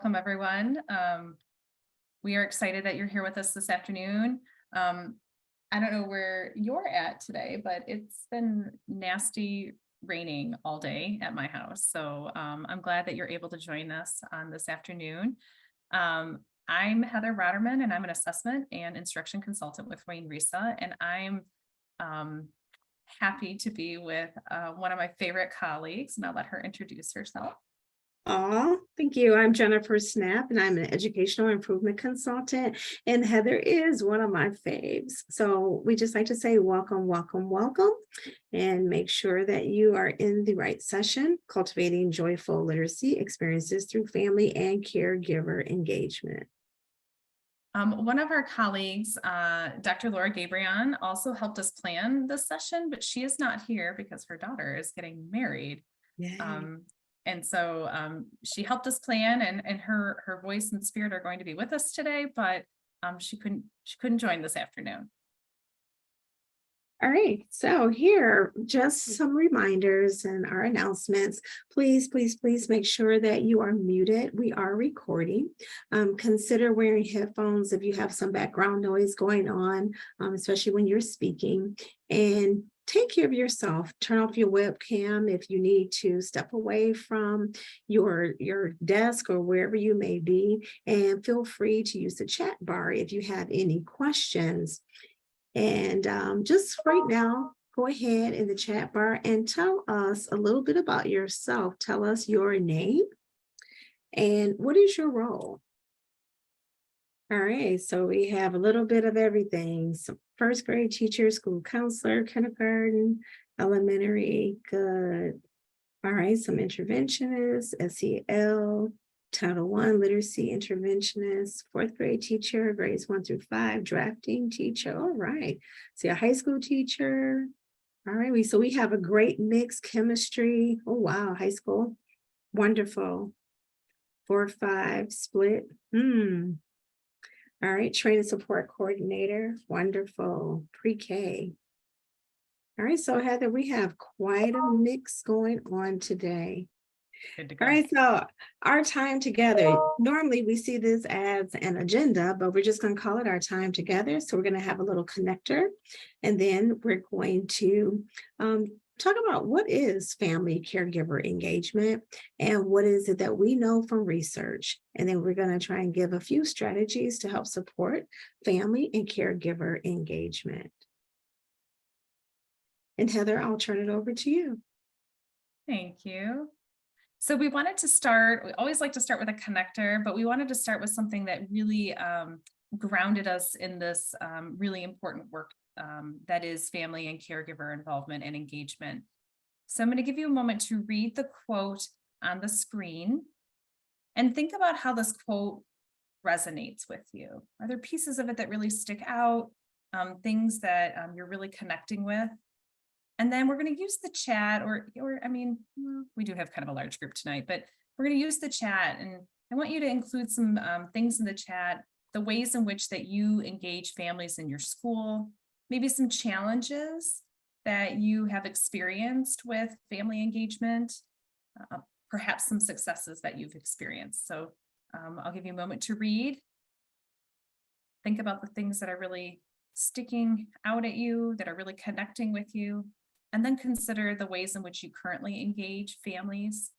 welcome everyone. We are excited that you're here with us this afternoon. I don't know where you're at today, but it's been nasty raining all day at my house. So I'm glad that you're able to join us on this afternoon. I'm Heather Rottermond, and I'm an assessment and instruction consultant with Wayne Risa, and I'm happy to be with one of my favorite colleagues, and I'll let her introduce herself. Thank you. I'm Jennifer Snapp, and I'm an educational improvement consultant. And Heather is one of my faves. So we just like to say welcome, welcome, welcome, and make sure that you are in the right session, cultivating joyful literacy experiences through family and caregiver engagement. One of our colleagues, Dr. Laura Gabrion, also helped us plan this session, but she is not here because her daughter is getting married. And so she helped us plan, and her voice and spirit are going to be with us today, but she couldn't join this afternoon. All right, so here, just some reminders and our announcements. Please, please, please make sure that you are muted. We are recording. Consider wearing headphones if you have some background noise going on, especially when you're speaking. And take care of yourself. Turn off your webcam if you need to step away from your desk or wherever you may be. And feel free to use the chat bar if you have any questions. And just right now, go ahead in the chat bar and tell us a little bit about yourself. Tell us your name and what is your role. All right, so we have a little bit of everything. So first grade teacher, school counselor, kindergarten, elementary, good. All right, some interventionists, SEL, Title I literacy interventionist, fourth grade teacher, grades 1 through 5, drafting teacher. All right. See, a high school teacher. All right. So we have a great mix, chemistry. Oh, wow. High school. Wonderful. 4-5 split. All right. Training support coordinator. Wonderful. Pre-K. All right. So Heather, we have quite a mix going on today. Good to go. All right, so our time together, normally we see this as an agenda, but we're just going to call it our time together. So we're going to have a little connector, and then we're going to talk about what is family caregiver engagement and what is it that we know from research. And then we're going to try and give a few strategies to help support family and caregiver engagement. And Heather, I'll turn it over to you. Thank you. So we wanted to start, we always like to start with a connector, but we wanted to start with something that really grounded us in this really important work that is family and caregiver involvement and engagement. So I'm going to give you a moment to read the quote on the screen and think about how this quote resonates with you. Are there pieces of it that really stick out, things that you're really connecting with? And then we're going to use the chat, or I mean, we do have kind of a large group tonight, but we're going to use the chat. And I want you to include some things in the chat, the ways in which that you engage families in your school, maybe some challenges that you have experienced with family engagement, perhaps some successes that you've experienced. So I'll give you a moment to read. Think about the things that are really sticking out at you, that are really connecting with you. And then consider the ways in which you currently engage families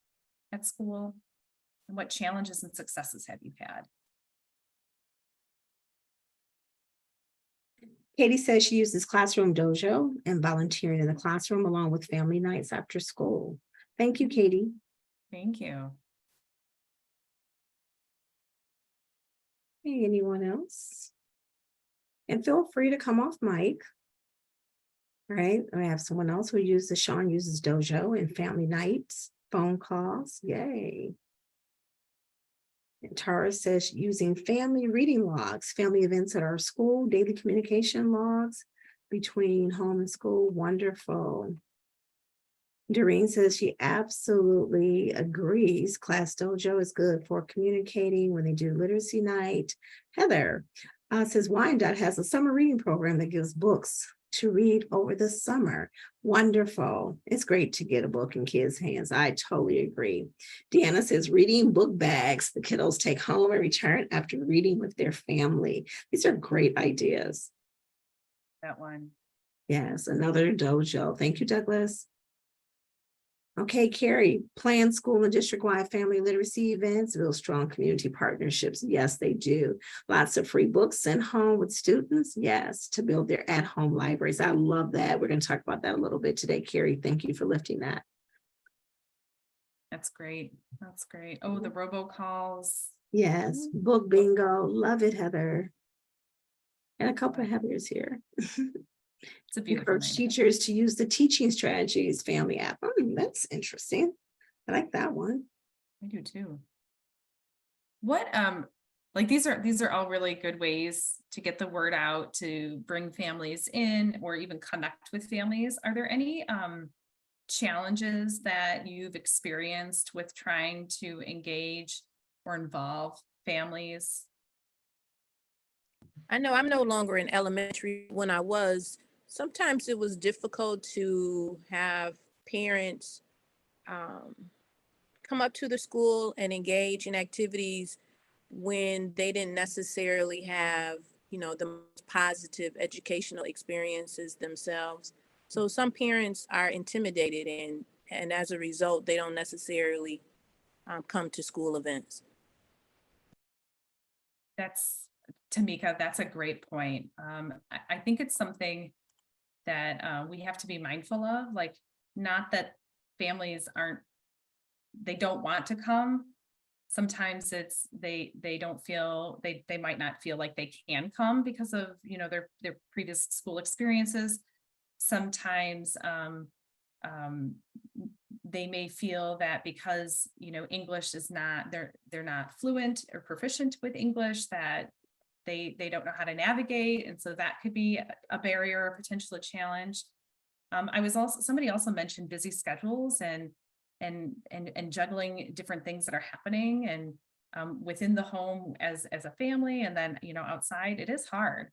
at school, and what challenges and successes have you had? Katie says she uses Classroom Dojo and volunteering in the classroom along with family nights after school. Thank you, Katie. Thank you. Hey, anyone else? And feel free to come off mic. All right, I have someone else who uses, Sean uses Dojo and family nights, phone calls, yay. And Tara says using family reading logs, family events at our school, daily communication logs between home and school, wonderful. Doreen says she absolutely agrees. Class Dojo is good for communicating when they do literacy night. Heather says Wyandotte has a summer reading program that gives books to read over the summer. Wonderful. It's great to get a book in kids' hands. I totally agree. Deanna says reading book bags the kiddos take home and return after reading with their family. These are great ideas. That one. Yes, another dojo. Thank you, Douglas. Okay, Carrie, plan school and district-wide family literacy events, build strong community partnerships. Yes, they do. Lots of free books sent home with students. Yes, to build their at-home libraries. I love that. We're going to talk about that a little bit today, Carrie. Thank you for lifting that. That's great. That's great. Oh, the robocalls. Yes, book bingo. Love it, Heather. And a couple of Heathers here. It's a beautiful Encourage name. teachers to use the teaching strategies family app. That's interesting. I like that one. I do too. What like these are all really good ways to get the word out, to bring families in or even connect with families. Are there any challenges that you've experienced with trying to engage or involve families? I know I'm no longer in elementary. When I was, sometimes it was difficult to have parents um, come up to the school and engage in activities when they didn't necessarily have, the most positive educational experiences themselves. So some parents are intimidated and as a result, they don't necessarily come to school events. That's Tamika, that's a great point. I think it's something that we have to be mindful of, like, not that families they don't want to come. Sometimes it's they don't feel they might not feel like they can come because of their previous school experiences. Sometimes they may feel that because English is not they're not fluent or proficient with English, that they don't know how to navigate, and so that could be a barrier or potentially a challenge. Somebody also mentioned busy schedules and juggling different things that are happening and within the home as a family, and then outside. It is hard.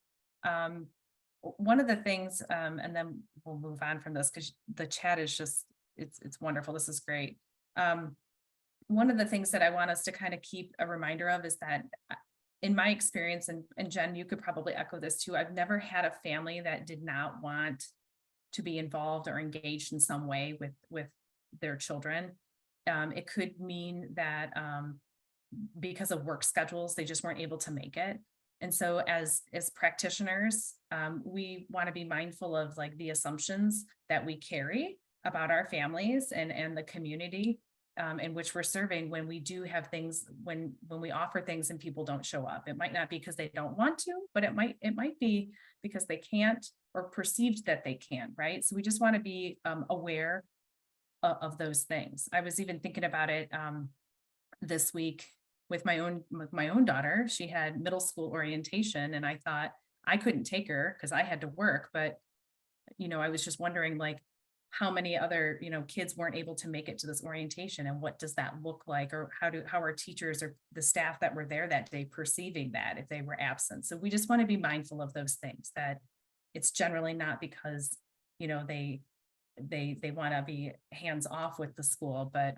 One of the things, and then we'll move on from this because the chat is just it's wonderful. This is great. One of the things that I want us to kind of keep a reminder of is that in my experience, and Jen, you could probably echo this too, I've never had a family that did not want to be involved or engaged in some way with their children. It could mean that because of work schedules, they just weren't able to make it. And so as practitioners, we want to be mindful of like the assumptions that we carry about our families and the community in which we're serving when we do have things, when we offer things and people don't show up. It might not be because they don't want to, but it might be because they can't or perceived that they can't, right? So we just want to be aware of those things. I was even thinking about it this week with my own daughter. She had middle school orientation, and I thought I couldn't take her because I had to work, but I was just wondering, like, how many other kids weren't able to make it to this orientation, and what does that look like, or how are teachers or the staff that were there that day perceiving that if they were absent. So we just want to be mindful of those things, that it's generally not because they want to be hands off with the school, but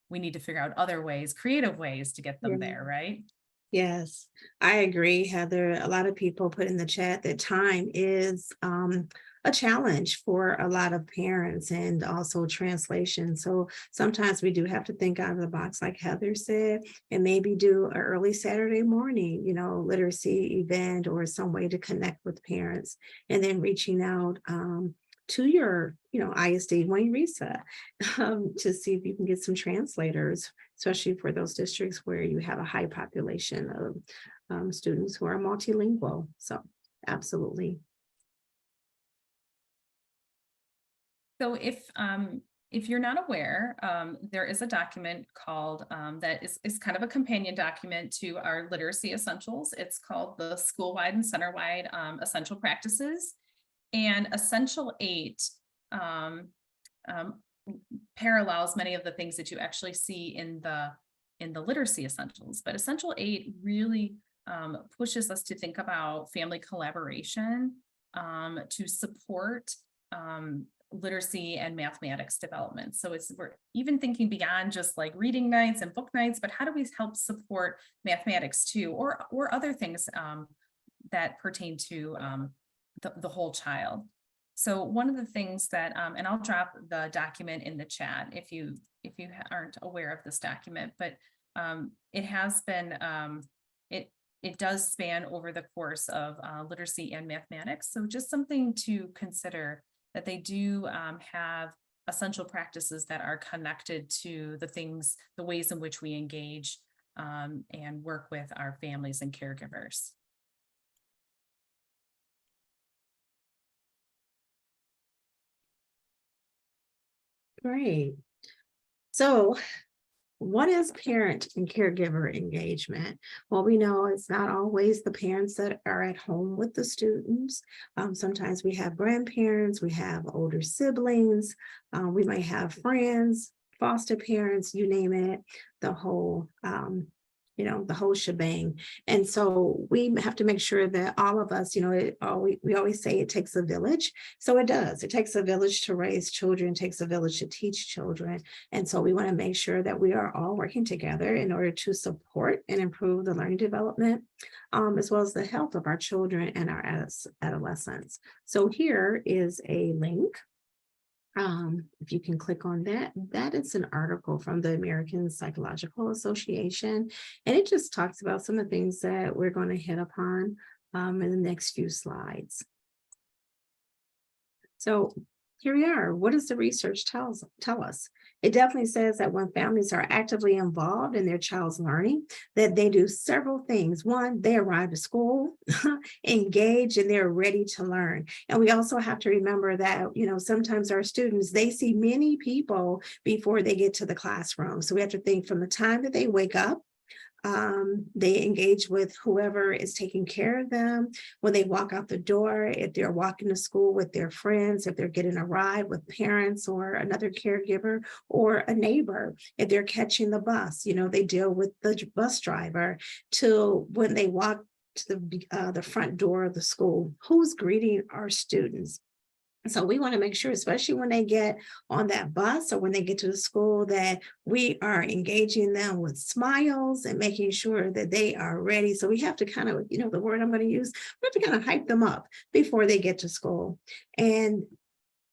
we need to figure out other ways, creative ways to get them there, right? Yes, I agree, Heather. A lot of people put in the chat that time is a challenge for a lot of parents, and also translation. So sometimes we do have to think out of the box, like Heather said, and maybe do an early Saturday morning, literacy event or some way to connect with parents, and then reaching out to your, ISD when you reset to see if you can get some translators, especially for those districts where you have a high population of students who are multilingual. So absolutely. So if you're not aware, there is a document called that is kind of a companion document to our literacy essentials. It's called the School-Wide and Center-Wide Essential Practices. And Essential 8 parallels many of the things that you actually see in the literacy essentials. But Essential 8 really pushes us to think about family collaboration to support literacy and mathematics development. So we're even thinking beyond just like reading nights and book nights, but how do we help support mathematics too, or other things that pertain to the whole child. So one of the things that, and I'll drop the document in the chat if you aren't aware of this document, but it has been, it does span over the course of literacy and mathematics. So just something to consider, that they do have essential practices that are connected to the ways in which we engage and work with our families and caregivers. Great. So what is parent and caregiver engagement? Well, we know it's not always the parents that are at home with the students. Sometimes we have grandparents, we have older siblings, we might have friends, foster parents, you name it, the whole the whole shebang. And so we have to make sure that all of us, we always say it takes a village. So it does. It takes a village to raise children, it takes a village to teach children. And so we want to make sure that we are all working together in order to support and improve the learning development, as well as the health of our children and our adolescents. So here is a link. If you can click on that is an article from the American Psychological Association, and it just talks about some of the things that we're going to hit upon in the next few slides. So here we are. What does the research tell us? It definitely says that when families are actively involved in their child's learning, that they do several things. One, they arrive to school, engage, and they're ready to learn. And we also have to remember that, sometimes our students, they see many people before they get to the classroom. So we have to think from the time that they wake up, they engage with whoever is taking care of them when they walk out the door, if they're walking to school with their friends, if they're getting a ride with parents or another caregiver or a neighbor, if they're catching the bus, they deal with the bus driver, till when they walk to the front door of the school. Who's greeting our students? So we want to make sure, especially when they get on that bus or when they get to the school, that we are engaging them with smiles and making sure that they are ready. So we have to kind of, the word I'm going to use, we have to kind of hype them up before they get to school. And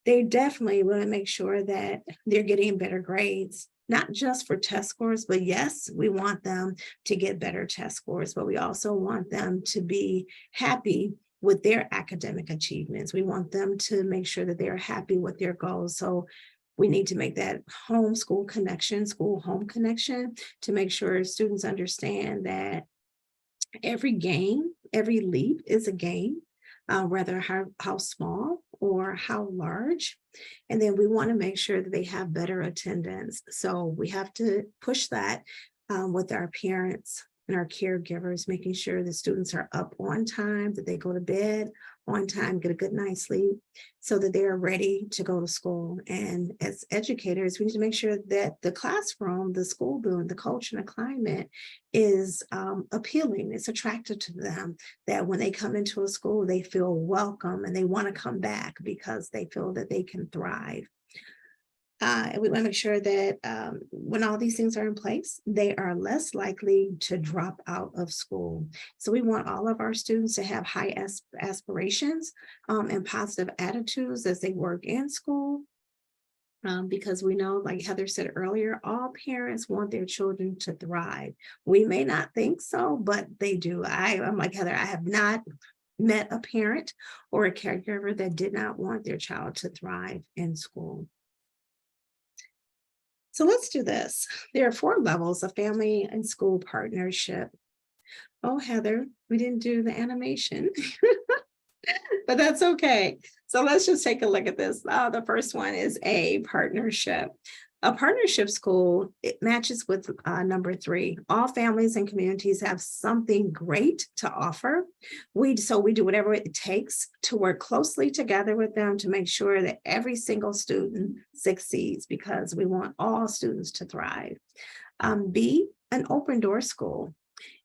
they definitely want to make sure that they're getting better grades, not just for test scores, but yes, we want them to get better test scores, but we also want them to be happy with their academic achievements. We want them to make sure that they're happy with their goals. So we need to make that home-school connection, school-home connection, to make sure students understand that every gain, every leap is a gain, whether how small or how large. And then we want to make sure that they have better attendance. So we have to push that with our parents and our caregivers, making sure the students are up on time, that they go to bed on time, get a good night's sleep, so that they are ready to go to school. And as educators, we need to make sure that the classroom, the school building, the culture and the climate is appealing, it's attractive to them, that when they come into a school, they feel welcome and they want to come back because they feel that they can thrive. And we want to make sure that when all these things are in place, they are less likely to drop out of school. So we want all of our students to have high aspirations and positive attitudes as they work in school. Because we know, like Heather said earlier, all parents want their children to thrive. We may not think so, but they do. I'm like Heather, I have not met a parent or a caregiver that did not want their child to thrive in school. So let's do this. There are 4 levels of family and school partnership. Oh, Heather, we didn't do the animation, but that's okay. So let's just take a look at this. The first one is a partnership. A partnership school, it matches with number 3. All families and communities have something great to offer. So we do whatever it takes to work closely together with them to make sure that every single student succeeds, because we want all students to thrive. B, an open door school.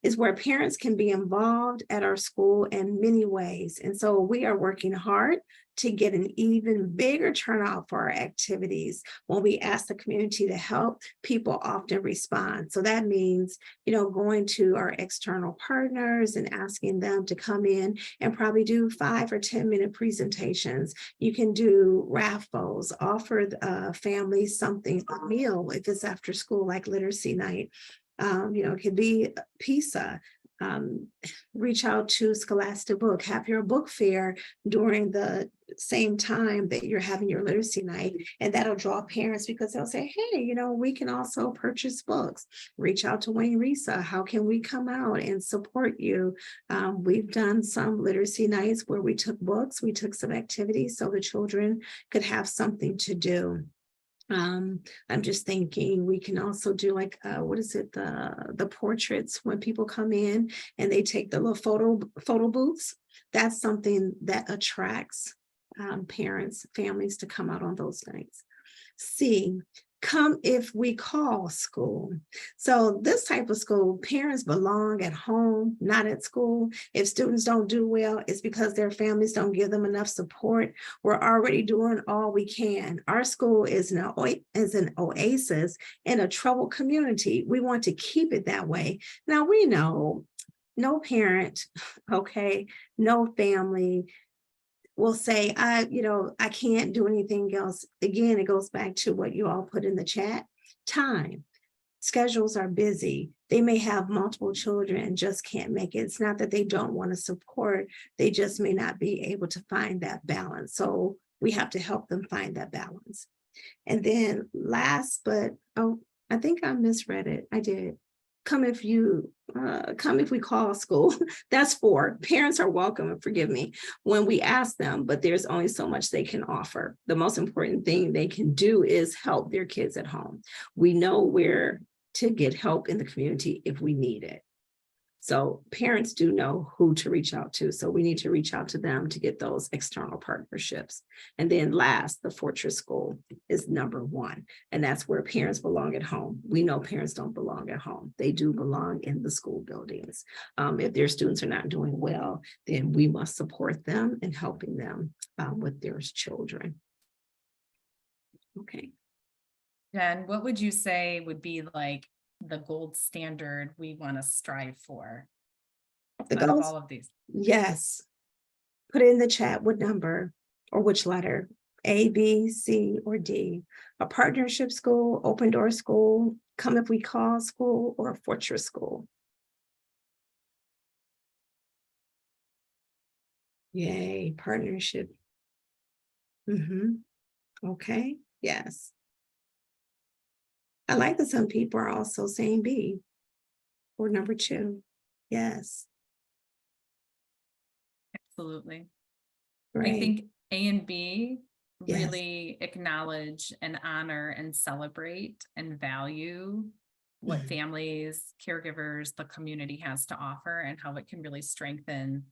is where parents can be involved at our school in many ways. And so we are working hard to get an even bigger turnout for our activities. When we ask the community to help, people often respond. So that means, going to our external partners and asking them to come in and probably do 5 or 10-minute presentations. You can do raffles, offer families something, a meal if it's after school, like literacy night. It could be pizza. Reach out to Scholastic Book, have your book fair during the same time that you're having your literacy night, and that'll draw parents because they'll say, hey, we can also purchase books. Reach out to Wayne Risa, how can we come out and support you? We've done some literacy nights where we took books, we took some activities so the children could have something to do. I'm just thinking we can also do like the portraits when people come in and they take the little photo booths. That's something that attracts parents, families to come out on those nights. C, come if we call school. So this type of school, parents belong at home, not at school. If students don't do well, it's because their families don't give them enough support. We're already doing all we can. Our school is an oasis in a troubled community. We want to keep it that way. Now we know no parent, okay, no family will say, I can't do anything else. Again, it goes back to what you all put in the chat. Time. Schedules are busy. They may have multiple children and just can't make it. It's not that they don't want to support, they just may not be able to find that balance. So we have to help them find that balance. And then last, I think I misread it. I did. Come if we call school. That's 4. Parents are welcome, and forgive me, when we ask them, but there's only so much they can offer. The most important thing they can do is help their kids at home. We know where to get help in the community if we need it. So parents do know who to reach out to. So we need to reach out to them to get those external partnerships. And then last, the Fortress School is number 1. And that's where parents belong at home. We know parents don't belong at home. They do belong in the school buildings. If their students are not doing well, then we must support them in helping them with their children. Okay. Jen, what would you say would be like the gold standard we want to strive for The out of goals, all of these? yes. Put it in the chat what number or which letter, A, B, C, or D. A partnership school, open door school, come if we call school, or a fortress school. Yay, partnership. Okay, yes. I like that some people are also saying B or number 2. Yes. Absolutely. Great. I think A and B Yes. really acknowledge and honor and celebrate and value what families, caregivers, the community has to offer and how it can really strengthen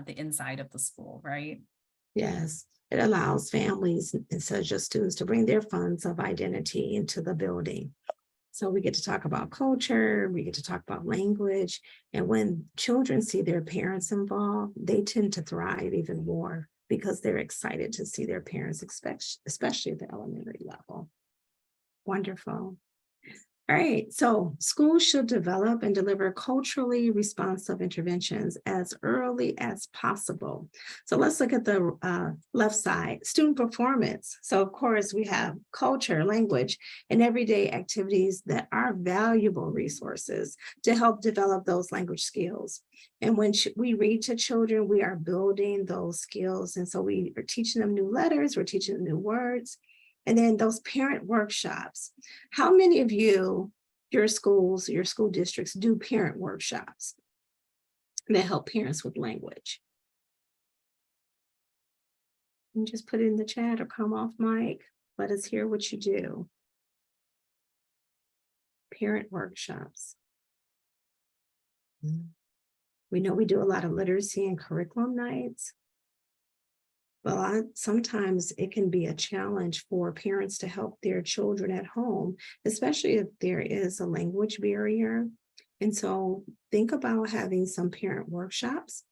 the inside of the school, right? Yes, it allows families instead of just students to bring their funds of identity into the building. So we get to talk about culture, we get to talk about language, and when children see their parents involved, they tend to thrive even more because they're excited to see their parents, especially at the elementary level. Wonderful. All right, so schools should develop and deliver culturally responsive interventions as early as possible. So let's look at the left side, student performance. So of course we have culture, language, and everyday activities that are valuable resources to help develop those language skills. And when we read to children, we are building those skills. And so we are teaching them new letters, we're teaching them new words. And then those parent workshops. How many of you, your schools, your school districts do parent workshops that help parents with language? And just put it in the chat or come off mic. Let us hear what you do. Parent workshops. We know we do a lot of literacy and curriculum nights. Well, sometimes it can be a challenge for parents to help their children at home, especially if there is a language barrier. And so think about having some parent workshops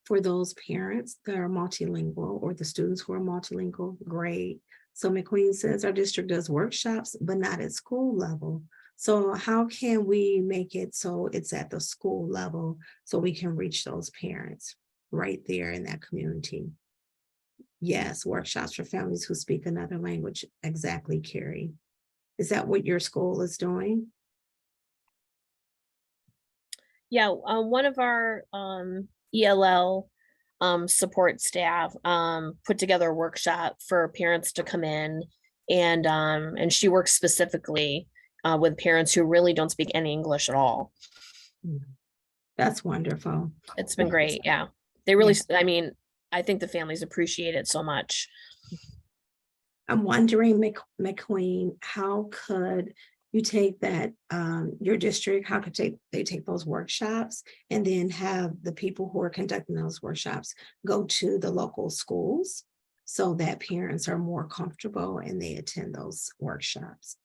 for those parents that are multilingual or the students who are multilingual. Great. So McQueen says our district does workshops, but not at school level. So how can we make it so it's at the school level so we can reach those parents right there in that community? Yes, workshops for families who speak another language. Exactly, Carrie. Is that what your school is doing? Yeah, one of our ELL support staff put together a workshop for parents to come in, and she works specifically with parents who really don't speak any English at all. That's wonderful. It's been great. Yeah, they really. I mean, I think the families appreciate it so much. I'm wondering, McQueen, how could you take that, your district, how could they take those workshops and then have the people who are conducting those workshops go to the local schools so that parents are more comfortable and they attend those workshops?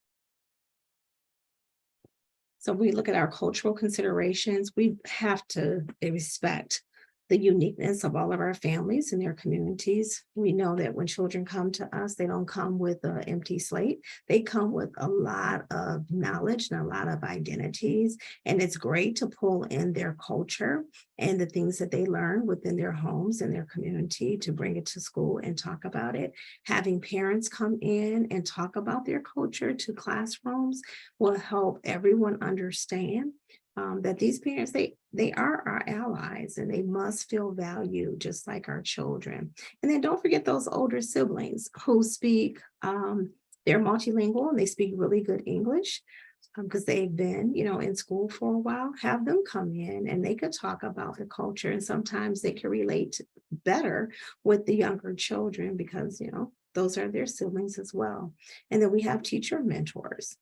So we look at our cultural considerations, we have to respect the uniqueness of all of our families and their communities. We know that when children come to us, they don't come with an empty slate. They come with a lot of knowledge and a lot of identities. And it's great to pull in their culture and the things that they learn within their homes and their community to bring it to school and talk about it. Having parents come in and talk about their culture to classrooms will help everyone understand that these parents, they are our allies and they must feel valued just like our children. And then don't forget those older siblings who speak, they're multilingual and they speak really good English because they've been, in school for a while. Have them come in and they could talk about the culture, and sometimes they can relate better with the younger children because, those are their siblings as well. And then we have teacher mentors.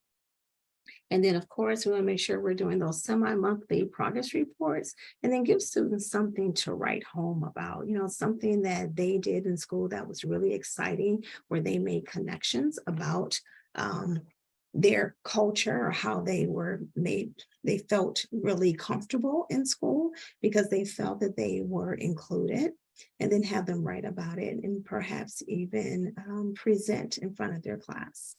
And then, of course, we want to make sure we're doing those semi-monthly progress reports and then give students something to write home about, something that they did in school that was really exciting, where they made connections about their culture or how they felt really comfortable in school because they felt that they were included. And then have them write about it and perhaps even present in front of their class.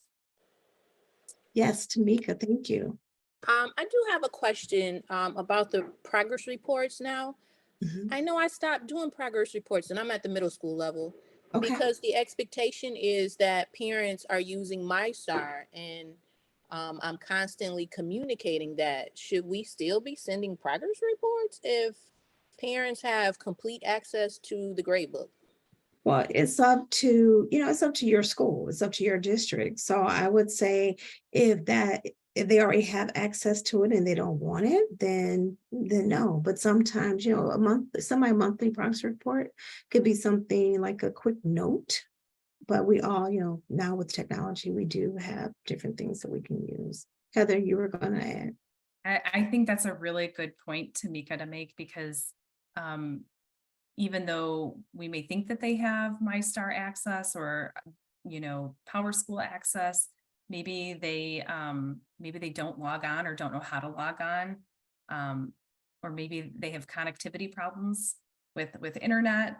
Yes, Tamika, thank you. I do have a question about the progress reports now. Mhm. I know I stopped doing progress reports and I'm at the middle school level Okay. because the expectation is that parents are using MyStar, and I'm constantly communicating that. Should we still be sending progress reports if parents have complete access to the grade book? Well, it's up to your school, it's up to your district. So I would say if they already have access to it and they don't want it, then no. But sometimes, semi-monthly progress report could be something like a quick note. But we all, now with technology, we do have different things that we can use. Heather, you were gonna add. I think that's a really good point, Tamika, to make because um, even though we may think that they have MyStar access or, Power School access, maybe they don't log on or don't know how to log on. Or maybe they have connectivity problems with internet.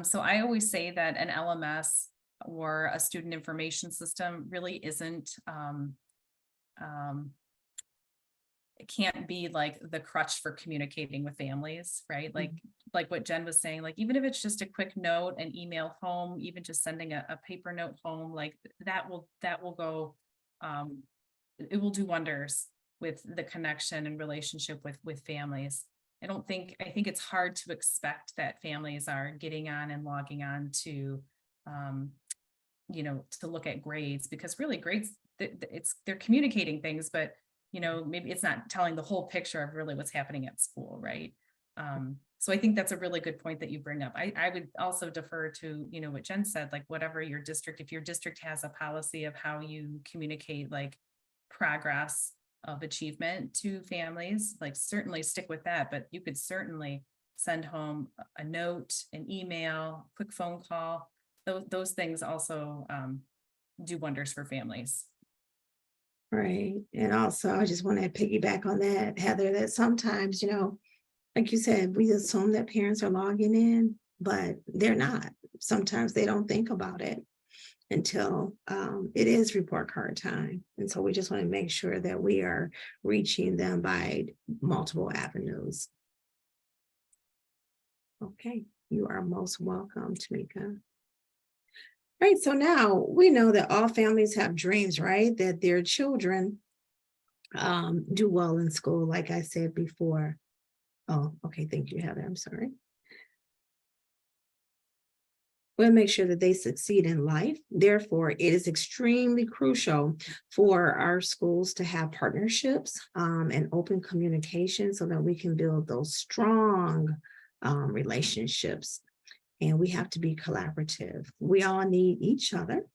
So I always say that an LMS or a student information system really isn't, it can't be like the crutch for communicating with families, right? Like what Jen was saying, like even if it's just a quick note, an email home, even just sending a paper note home, like that will go, it will do wonders with the connection and relationship with families. I think it's hard to expect that families are getting on and logging on to to look at grades, because really grades, they're communicating things, but maybe it's not telling the whole picture of really what's happening at school, right? So I think that's a really good point that you bring up. I would also defer to, what Jen said, like whatever your district, if your district has a policy of how you communicate like progress of achievement to families, like certainly stick with that, but you could certainly send home a note, an email, quick phone call. Those things also do wonders for families. Right. And also, I just want to piggyback on that, Heather, that sometimes, like you said, we assume that parents are logging in, but they're not. Sometimes they don't think about it until it is report card time. And so we just want to make sure that we are reaching them by multiple avenues. Okay, you are most welcome, Tamika. Right, so now we know that all families have dreams, right? That their children do well in school, like I said before. Oh, okay, thank you, Heather. I'm sorry. We'll make sure that they succeed in life. Therefore, it is extremely crucial for our schools to have partnerships and open communication so that we can build those strong relationships. And we have to be collaborative. We all need each other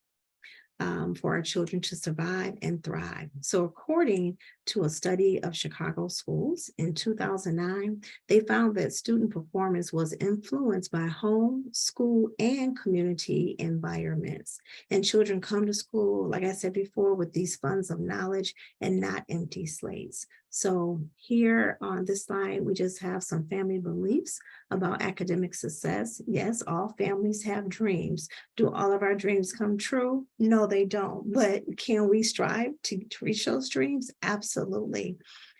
for our children to survive and thrive. So according to a study of Chicago schools in 2009, they found that student performance was influenced by home, school, and community environments. And children come to school, like I said before, with these funds of knowledge and not empty slates. So here on this slide, we just have some family beliefs about academic success. Yes, all families have dreams. Do all of our dreams come true? No, they don't. But can we strive to reach those dreams? Absolutely.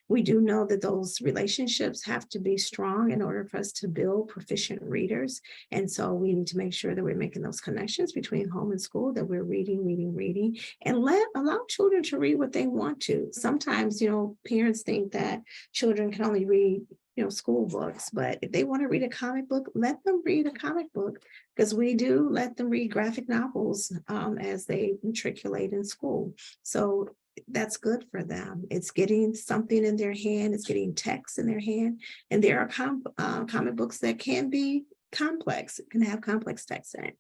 We do know that those relationships have to be strong in order for us to build proficient readers. And so we need to make sure that we're making those connections between home and school, that we're reading, and allow children to read what they want to. Sometimes, parents think that children can only read school books, but if they want to read a comic book, let them read a comic book, because we do let them read graphic novels as they matriculate in school. So that's good for them. It's getting something in their hand, it's getting text in their hand, and there are comic books that can be complex, can have complex text in it.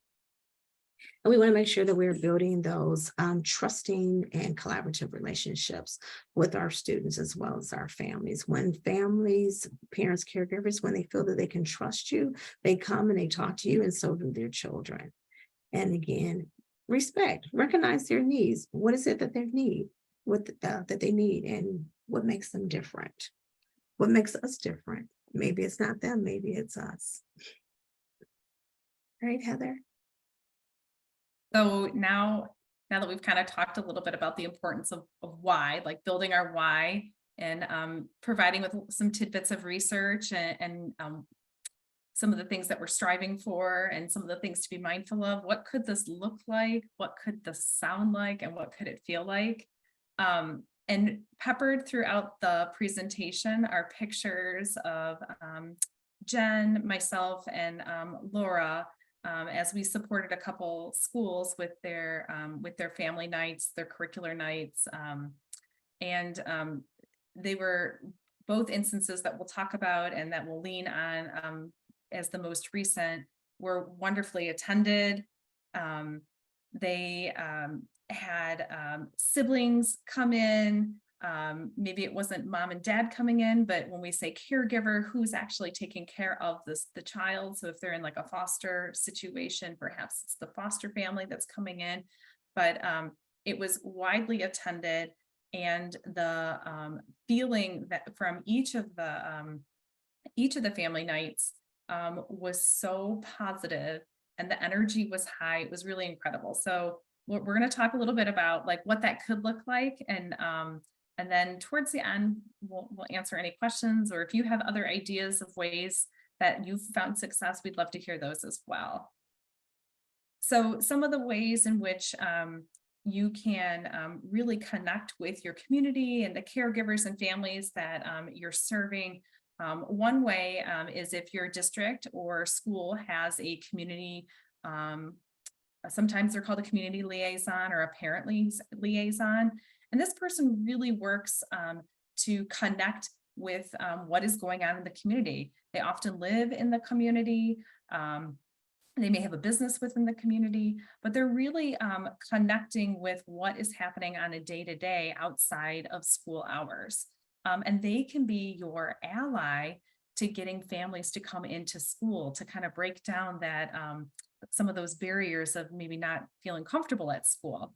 And we want to make sure that we're building those trusting and collaborative relationships with our students as well as our families. When families, parents, caregivers, when they feel that they can trust you, they come and they talk to you, and so do their children. And again, respect, recognize their needs. What is it that they need? That they need, and what makes them different? What makes us different? Maybe it's not them, maybe it's us. Right, Heather? So now that we've kind of talked a little bit about the importance of why, like building our why, and providing with some tidbits of research and some of the things that we're striving for and some of the things to be mindful of, what could this look like? What could this sound like? And what could it feel like? And peppered throughout the presentation are pictures of Jen, myself, and Laura, as we supported a couple schools with their family nights, their curricular nights. And they were both instances that we'll talk about and that we'll lean on as the most recent, were wonderfully attended. They had siblings come in. Maybe it wasn't mom and dad coming in, but when we say caregiver, who's actually taking care of the child? So if they're in like a foster situation, perhaps it's the foster family that's coming in, but it was widely attended. And the feeling that from each of the family nights was so positive, and the energy was high. It was really incredible. So we're going to talk a little bit about like what that could look like, and then towards the end we'll answer any questions, or if you have other ideas of ways that you've found success, we'd love to hear those as well. So some of the ways in which you can really connect with your community and the caregivers and families that you're serving. One way is if your district or school has a community, sometimes they're called a community liaison or a parent liaison. And this person really works to connect with what is going on in the community. They often live in the community. They may have a business within the community, but they're really connecting with what is happening on a day-to-day outside of school hours. And they can be your ally to getting families to come into school, to kind of break down that some of those barriers of maybe not feeling comfortable at school.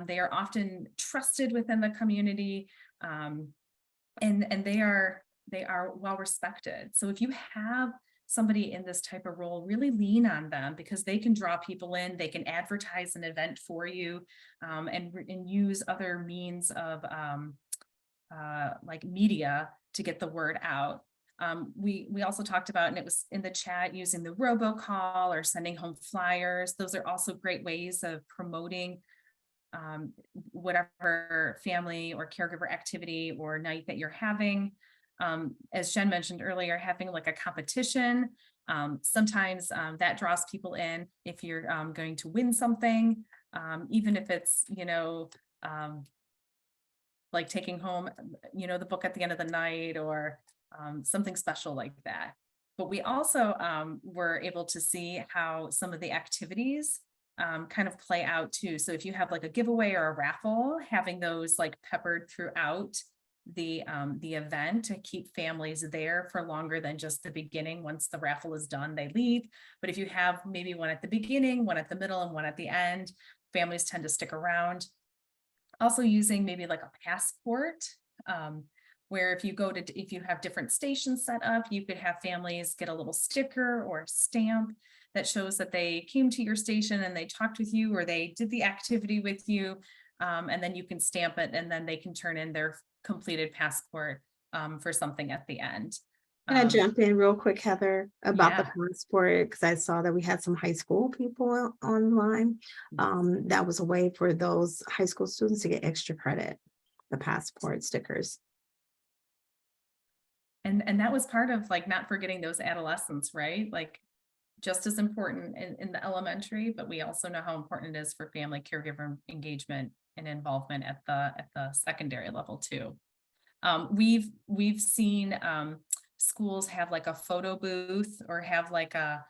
They are often trusted within the community, and they are well respected. So if you have somebody in this type of role, really lean on them, because they can draw people in, they can advertise an event for you, and use other means of like media to get the word out. We also talked about, and it was in the chat, using the robocall or sending home flyers. Those are also great ways of promoting whatever family or caregiver activity or night that you're having. As Jen mentioned earlier, having like a competition, sometimes that draws people in. If you're going to win something, even if it's, like taking home, the book at the end of the night, or something special like that. But we also were able to see how some of the activities kind of play out too. So if you have like a giveaway or a raffle, having those like peppered throughout the event to keep families there for longer than just the beginning. Once the raffle is done, they leave. But if you have maybe one at the beginning, one at the middle, and one at the end, families tend to stick around. Also using maybe like a passport, where if you have different stations set up, you could have families get a little sticker or stamp that shows that they came to your station and they talked with you, or they did the activity with you. And then you can stamp it, and then they can turn in their completed passport for something at the end. Can I jump in real quick, Heather, about the Yeah. passport? Because I saw that we had some high school people online. That was a way for those high school students to get extra credit, the passport stickers. And that was part of like not forgetting those adolescents, right? Like just as important in the elementary, but we also know how important it is for family caregiver engagement and involvement at the secondary level too. We've seen schools have like a photo booth, or have like a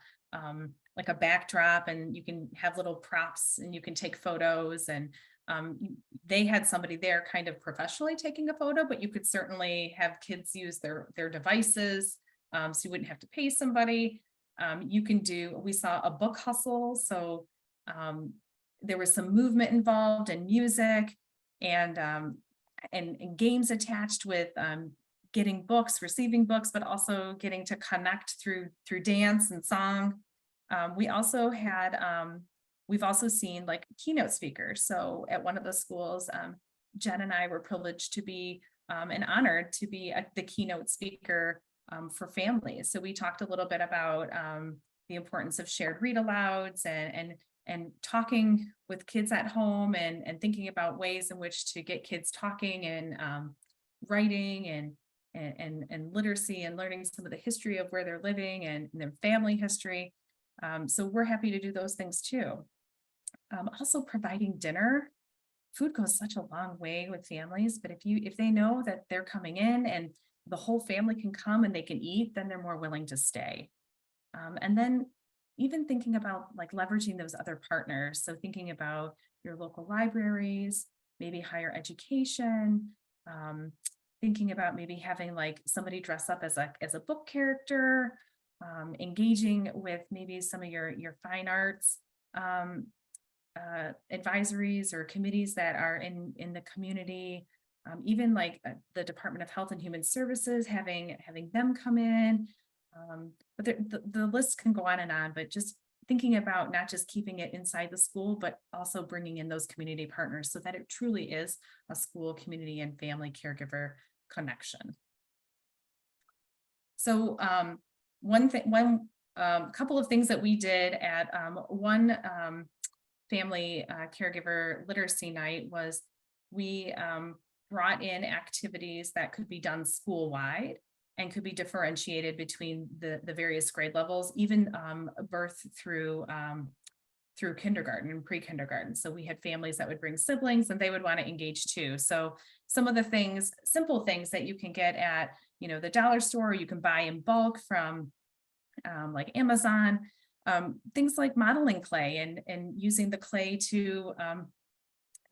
backdrop, and you can have little props and you can take photos, and they had somebody there kind of professionally taking a photo, but you could certainly have kids use their devices, so you wouldn't have to pay somebody. We saw a book hustle, so there was some movement involved, and music, and games attached with getting books, receiving books, but also getting to connect through dance and song. We've also seen like keynote speakers. So at one of the schools, Jen and I were privileged to be and honored to be the keynote speaker for families. So we talked a little bit about the importance of shared read alouds, and talking with kids at home, and thinking about ways in which to get kids talking, and writing, and literacy, and learning some of the history of where they're living, and their family history. So we're happy to do those things too. Also providing dinner. Food goes such a long way with families, but if they know that they're coming in and the whole family can come and they can eat, then they're more willing to stay. And then even thinking about like leveraging those other partners. So thinking about your local libraries, maybe higher education, thinking about maybe having like somebody dress up as a book character, engaging with maybe some of your fine arts advisories or committees that are in the community, even like the Department of Health and Human Services, having them come in. But the list can go on, but just thinking about not just keeping it inside the school, but also bringing in those community partners so that it truly is a school, community, and family caregiver connection. So couple of things that we did at one family caregiver literacy night was we brought in activities that could be done school-wide and could be differentiated between the various grade levels, even birth through kindergarten and pre-kindergarten. So we had families that would bring siblings and they would want to engage too. So some of the things, simple things that you can get at, the dollar store, you can buy in bulk from like Amazon, things like modeling clay and using the clay to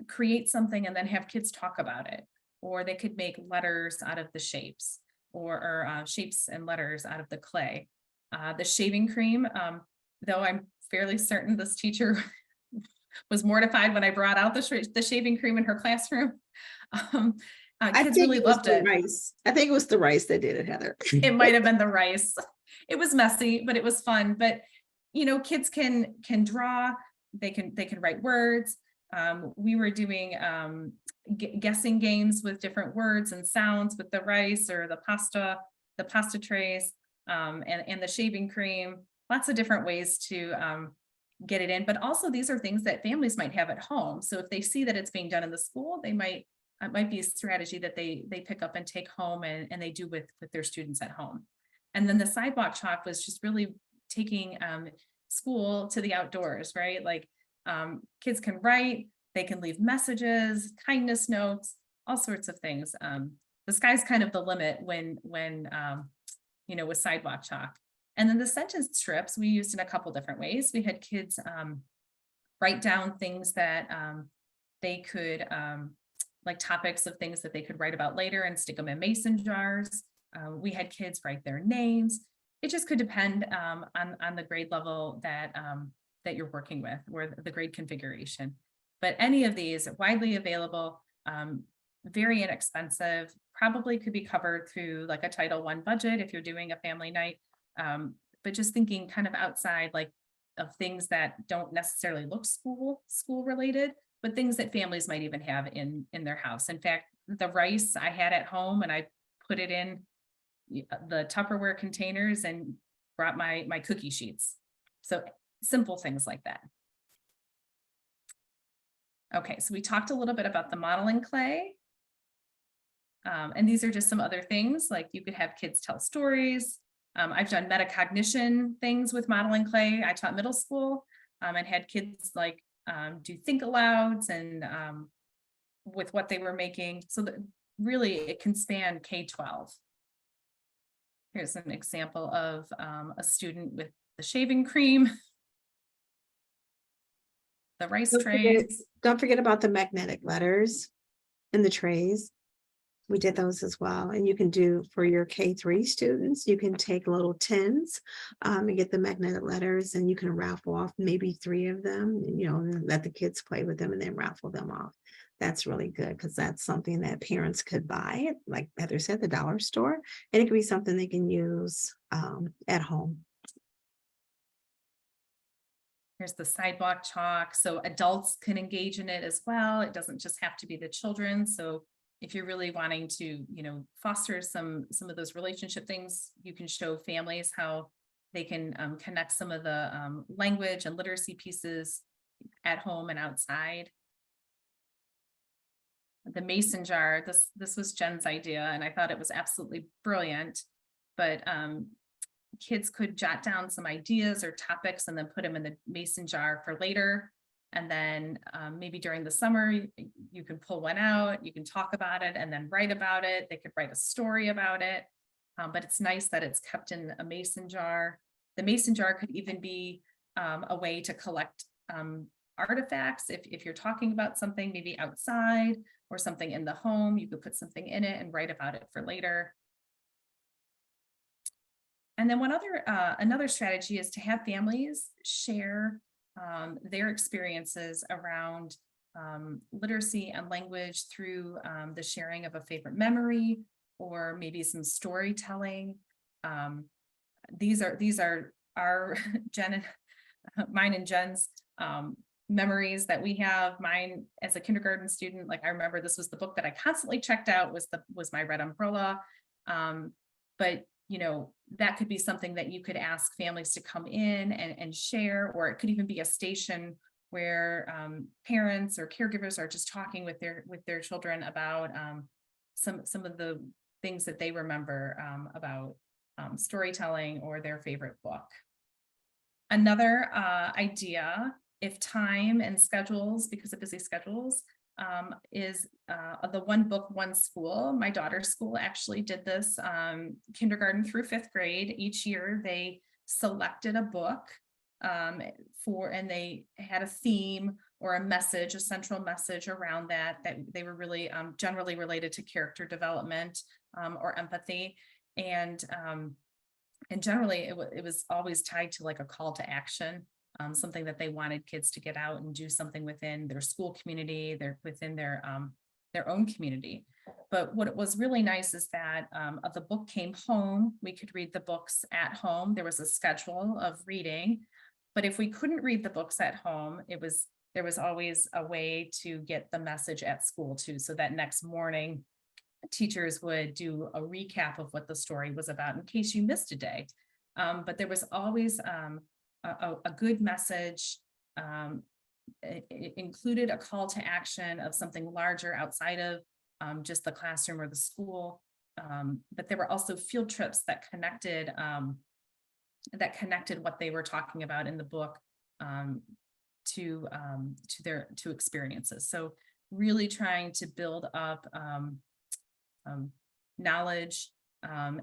create something and then have kids talk about it. Or they could make letters out of the shapes, or shapes and letters out of the clay. The shaving cream, though I'm fairly certain this teacher was mortified when I brought out the shaving cream in her classroom. Um, Kids really loved the it. rice. I think it was the rice that did it, Heather. It might have been the rice. It was messy, but it was fun. But kids can draw. They can write words. We were doing guessing games with different words and sounds with the rice or the pasta trays, and the shaving cream. Lots of different ways to get it in. But also, these are things that families might have at home. So if they see that it's being done in the school, it might be a strategy that they pick up and take home and they do with their students at home. And then the sidewalk chalk was just really taking school to the outdoors, right? Like kids can write, they can leave messages, kindness notes, all sorts of things. The sky's kind of the limit when with sidewalk chalk. And then the sentence strips we used in a couple different ways. We had kids write down things that they could like topics of things that they could write about later and stick them in mason jars. We had kids write their names. It just could depend on the grade level that you're working with, or the grade configuration. But any of these are widely available, very inexpensive, probably could be covered through like a Title I budget if you're doing a family night. But just thinking kind of outside, like of things that don't necessarily look school related, but things that families might even have in their house. In fact, the rice I had at home, and I put it in the Tupperware containers and brought my cookie sheets. So simple things like that. Okay, so we talked a little bit about the modeling clay. And these are just some other things, like you could have kids tell stories. I've done metacognition things with modeling clay. I taught middle school and had kids like do think alouds and with what they were making. So that really it can span K-12. Here's an example of a student with the shaving cream, the rice trays. Don't forget about the magnetic letters in the trays. We did those as well. And you can do for your K-3 students, you can take little tins and get the magnetic letters, and you can raffle off maybe 3 of them, and let the kids play with them and then raffle them off. That's really good because that's something that parents could buy, like Heather said, the dollar store, and it could be something they can use at home. Here's the sidewalk chalk. So adults can engage in it as well. It doesn't just have to be the children. So if you're really wanting to, foster some of those relationship things, you can show families how they can connect some of the language and literacy pieces at home and outside. The mason jar, this was Jen's idea, and I thought it was absolutely brilliant. But kids could jot down some ideas or topics and then put them in the mason jar for later. And then maybe during the summer, you can pull one out, you can talk about it and then write about it. They could write a story about it. But it's nice that it's kept in a mason jar. The mason jar could even be a way to collect artifacts. If you're talking about something maybe outside or something in the home, you could put something in it and write about it for later. And then another strategy is to have families share their experiences around literacy and language through the sharing of a favorite memory or maybe some storytelling. These are our mine and Jen's memories that we have. Mine as a kindergarten student, like I remember this was the book that I constantly checked out was my red umbrella. But that could be something that you could ask families to come in and share, or it could even be a station where parents or caregivers are just talking with their children about some of the things that they remember about storytelling or their favorite book. Another idea, if time and schedules, because of busy schedules, is the one book, one school. My daughter's school actually did this kindergarten through 5th grade. Each year they selected a book and they had a theme or a message, a central message around that they were really generally related to character development or empathy. And generally it was always tied to like a call to action something that they wanted kids to get out and do something within their school community, within their own community. But what was really nice is that the book came home. We could read the books at home. There was a schedule of reading, but if we couldn't read the books at home, there was always a way to get the message at school too. So that next morning, teachers would do a recap of what the story was about in case you missed a day. But there was always a good message. It included a call to action of something larger outside of just the classroom or the school. But there were also field trips that connected what they were talking about in the book to experiences. So really trying to build up knowledge,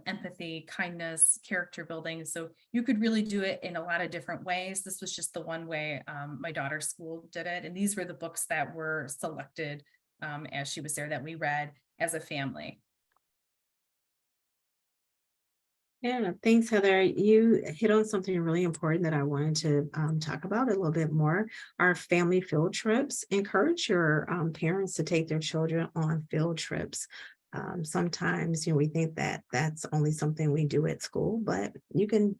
empathy, kindness, character building. So you could really do it in a lot of different ways. This was just the one way my daughter's school did it. And these were the books that were selected as she was there that we read as a family. Yeah, thanks, Heather. You hit on something really important that I wanted to talk about a little bit more. Our family field trips. Encourage your parents to take their children on field trips. Sometimes, we think that that's only something we do at school, but you can,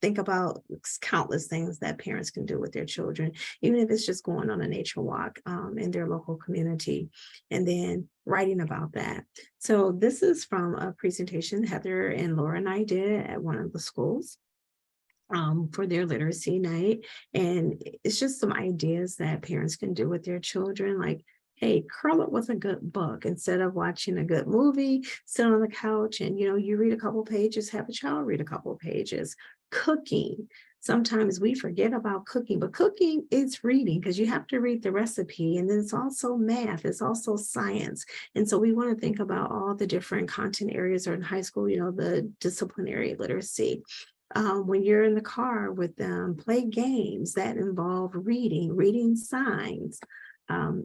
think about countless things that parents can do with their children, even if it's just going on a nature walk in their local community, and then writing about that. So this is from a presentation Heather and Laura and I did at one of the schools for their literacy night. And it's just some ideas that parents can do with their children, like, hey, curl up with a good book instead of watching a good movie, sit on the couch and, you read a couple pages, have a child read a couple pages. Cooking. Sometimes we forget about cooking, but cooking is reading because you have to read the recipe, and then it's also math, it's also science. And so we want to think about all the different content areas or in high school, the disciplinary literacy. When you're in the car with them, play games that involve reading signs,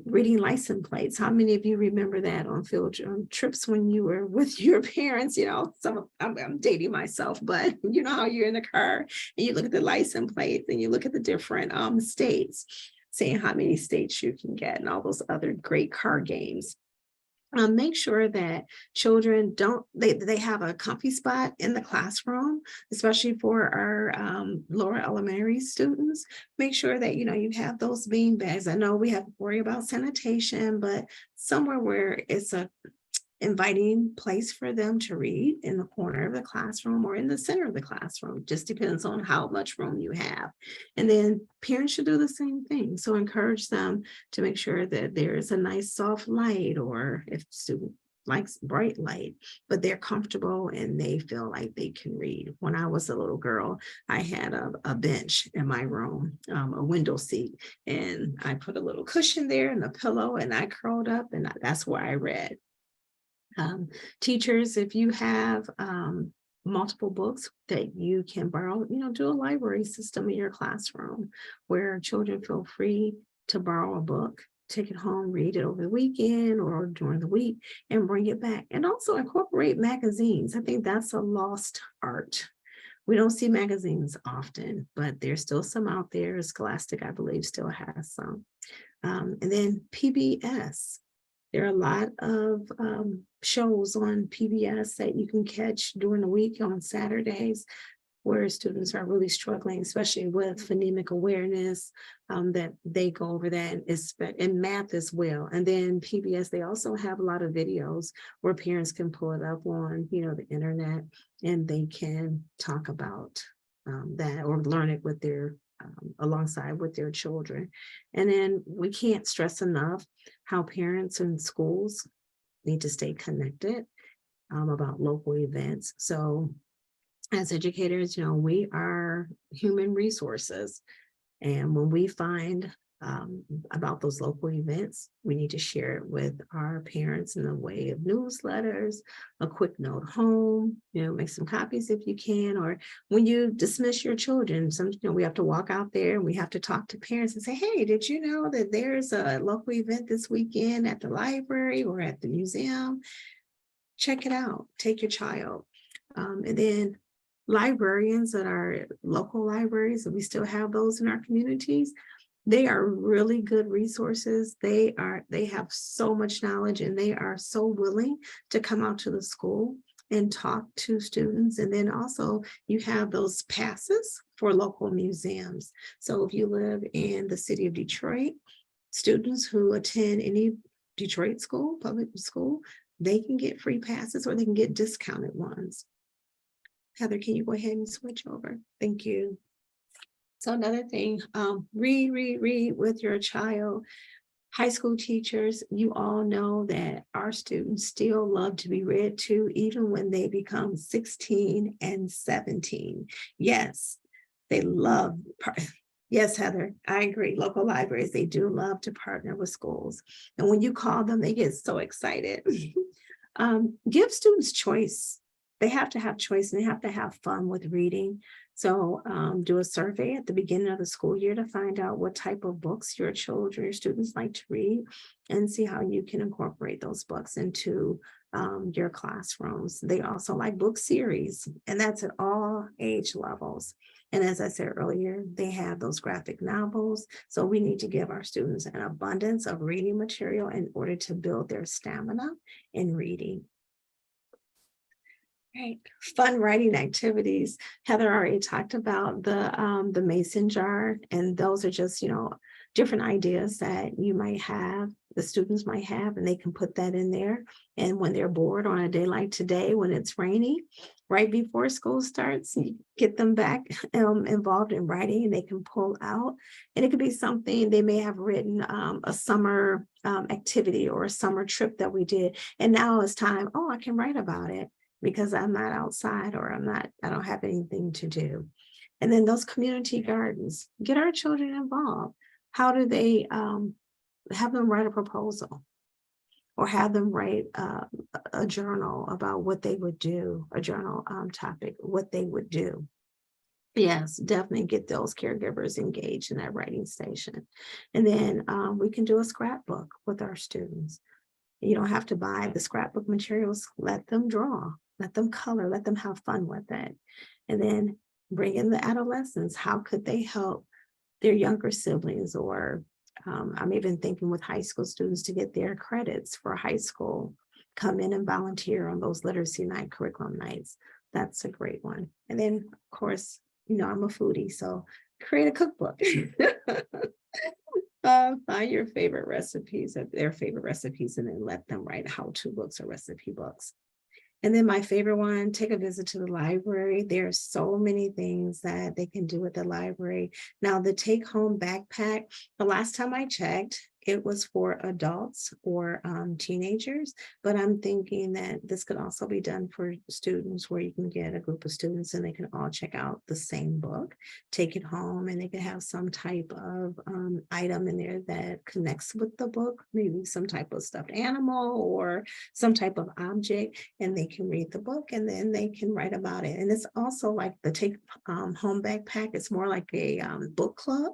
reading license plates. How many of you remember that on field trips when you were with your parents? I'm dating myself, but you know how you're in the car and you look at the license plates and you look at the different states, saying how many states you can get and all those other great car games. Make sure that children they have a comfy spot in the classroom, especially for our lower elementary students. Make sure that, you have those bean bags. I know we have to worry about sanitation, but somewhere where it's a inviting place for them to read in the corner of the classroom or in the center of the classroom. Just depends on how much room you have. And then parents should do the same thing. So encourage them to make sure that there's a nice soft light, or if student likes bright light, but they're comfortable and they feel like they can read. When I was a little girl, I had a bench in my room, a window seat, and I put a little cushion there and a pillow, and I curled up, and that's where I read. Teachers, if you have multiple books that you can borrow, do a library system in your classroom where children feel free to borrow a book, take it home, read it over the weekend or during the week, and bring it back. And also incorporate magazines. I think that's a lost art. We don't see magazines often, but there's still some out there. Scholastic, I believe, still has some. And then PBS. There are a lot of shows on PBS that you can catch during the week on Saturdays, where students are really struggling, especially with phonemic awareness, that they go over that, and math as well. And then PBS, they also have a lot of videos where parents can pull it up on, the internet, and they can talk about that or learn it with their alongside with their children. And then we can't stress enough how parents and schools need to stay connected about local events. So as educators, we are human resources. And when we find about those local events, we need to share it with our parents in the way of newsletters, a quick note home, make some copies if you can, or when you dismiss your children, we have to walk out there and we have to talk to parents and say, hey, did you know that there's a local event this weekend at the library or at the museum? Check it out, take your child. And then librarians at our local libraries, and we still have those in our communities. They are really good resources. They have so much knowledge, and they are so willing to come out to the school and talk to students. And then also you have those passes for local museums. So if you live in the city of Detroit, students who attend any Detroit school, public school, they can get free passes or they can get discounted ones. Heather, can you go ahead and switch over? Thank you. So another thing, read with your child. High school teachers, you all know that our students still love to be read to, even when they become 16 and 17. Yes, they love, yes, Heather, I agree. Local libraries, they do love to partner with schools. And when you call them, they get so excited. Give students choice. They have to have choice and they have to have fun with reading. So do a survey at the beginning of the school year to find out what type of books your children, your students like to read, and see how you can incorporate those books into your classrooms. They also like book series, and that's at all age levels. And as I said earlier, they have those graphic novels. So we need to give our students an abundance of reading material in order to build their stamina in reading. Right. Fun writing activities. Heather already talked about the mason jar, and those are just, different ideas that you might have, the students might have, and they can put that in there. And when they're bored on a day like today, when it's rainy, right before school starts, you get them back involved in writing, and they can pull out. And it could be something they may have written, a summer activity or a summer trip that we did. And now it's time, I can write about it, because I'm not outside or I don't have anything to do. And then those community gardens, get our children involved. How do they have them write a proposal or have them write a journal about what they would do, a journal topic, what they would do. Yes, definitely get those caregivers engaged in that writing station. And then we can do a scrapbook with our students. You don't have to buy the scrapbook materials. Let them draw, let them color, let them have fun with it. And then bring in the adolescents. How could they help their younger siblings? Or I'm even thinking with high school students to get their credits for high school, come in and volunteer on those literacy night, curriculum nights. That's a great one. And then, of course, I'm a foodie, so create a cookbook. Find your favorite recipes, their favorite recipes, and then let them write how-to books or recipe books. And then my favorite one, take a visit to the library. There are so many things that they can do at the library. Now, the take-home backpack, the last time I checked, it was for adults or teenagers, but I'm thinking that this could also be done for students, where you can get a group of students and they can all check out the same book, take it home, and they can have some type of item in there that connects with the book, maybe some type of stuffed animal or some type of object, and they can read the book and then they can write about it. And it's also like the take home backpack. It's more like a book club.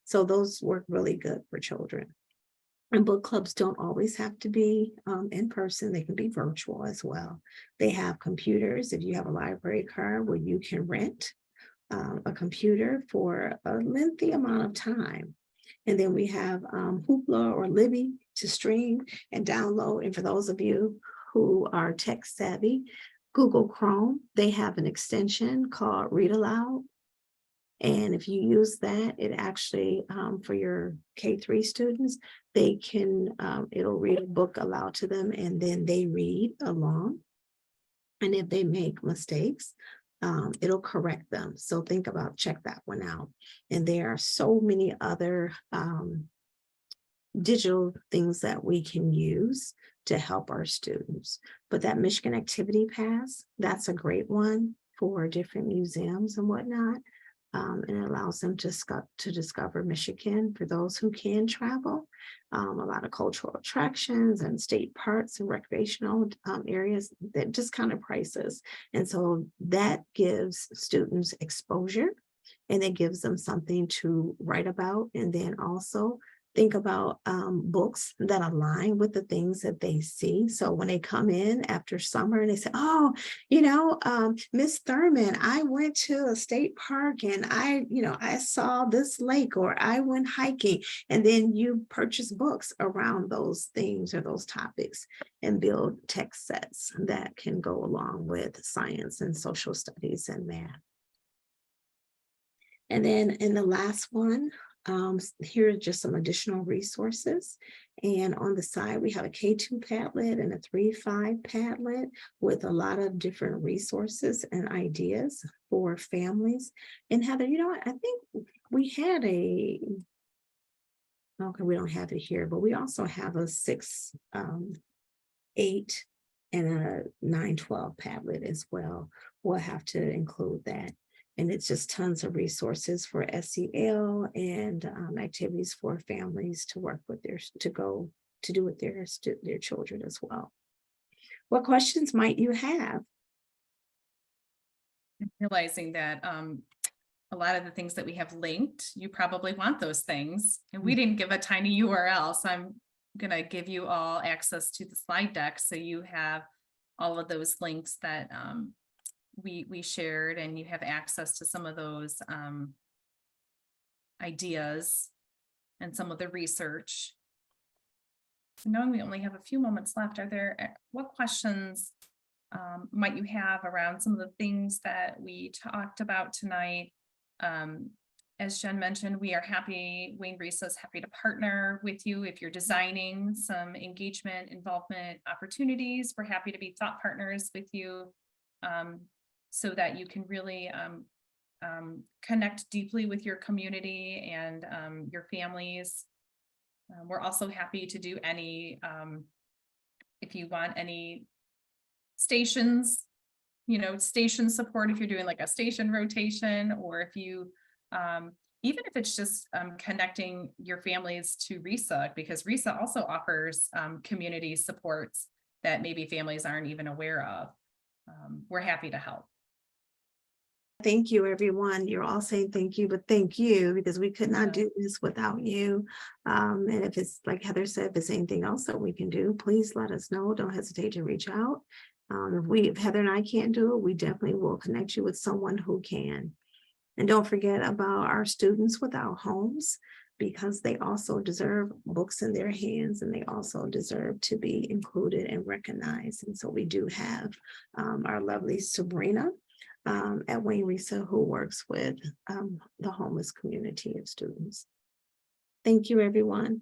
So those work really good for children. And book clubs don't always have to be in person. They can be virtual as well. They have computers. If you have a library card where you can rent a computer for a lengthy amount of time. And then we have Hoopla or Libby to stream and download. And for those of you who are tech savvy, Google Chrome, they have an extension called Read Aloud. And if you use that, it actually, for your K-3 students, they can, it'll read a book aloud to them and then they read along. And if they make mistakes, it'll correct them. So think about, check that one out. And there are so many other digital things that we can use to help our students. But that Michigan Activity Pass, that's a great one for different museums and whatnot. And it allows them to discover Michigan for those who can travel. A lot of cultural attractions and state parks and recreational areas that just kind of prices. And so that gives students exposure, and it gives them something to write about. And then also think about books that align with the things that they see. So when they come in after summer and they say, oh, Miss Thurman, I went to a state park and I saw this lake, or I went hiking. And then you purchase books around those things or those topics and build text sets that can go along with science and social studies and math. And then in the last one, here are just some additional resources. And on the side, we have a K2 Padlet and a 3-5 Padlet with a lot of different resources and ideas for families. And Heather, you know what? I think we had okay, we don't have it here, but we also have a 6, 8, and a 9-12 Padlet as well. We'll have to include that. And it's just tons of resources for SEL and activities for families to work with to do with their children as well. What questions might you have? Realizing that a lot of the things that we have linked, you probably want those things. And we didn't give a tiny URL, so I'm going to give you all access to the slide deck so you have all of those links that we shared, and you have access to some of those ideas and some of the research. Knowing we only have a few moments left, what questions might you have around some of the things that we talked about tonight? As Jen mentioned, we are happy, Wayne RISA is happy to partner with you if you're designing some engagement, involvement opportunities. We're happy to be thought partners with you so that you can really connect deeply with your community and your families. We're also happy to do any, if you want any stations, station support, if you're doing like a station rotation, or if you, even if it's just connecting your families to RISA, because RISA also offers community supports that maybe families aren't even aware of. We're happy to help. Thank you, everyone. You're all saying thank you, but thank you, because we could not do this without you. And if it's like Heather said, if there's anything else that we can do, please let us know. Don't hesitate to reach out. If Heather and I can't do it, we definitely will connect you with someone who can. And don't forget about our students without homes, because they also deserve books in their hands, and they also deserve to be included and recognized. And so we do have our lovely Sabrina at Wayne RISA, who works with the homeless community of students. Thank you, everyone.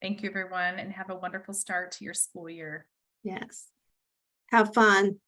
Thank you, everyone, and have a wonderful start to your school year. Yes. Have fun.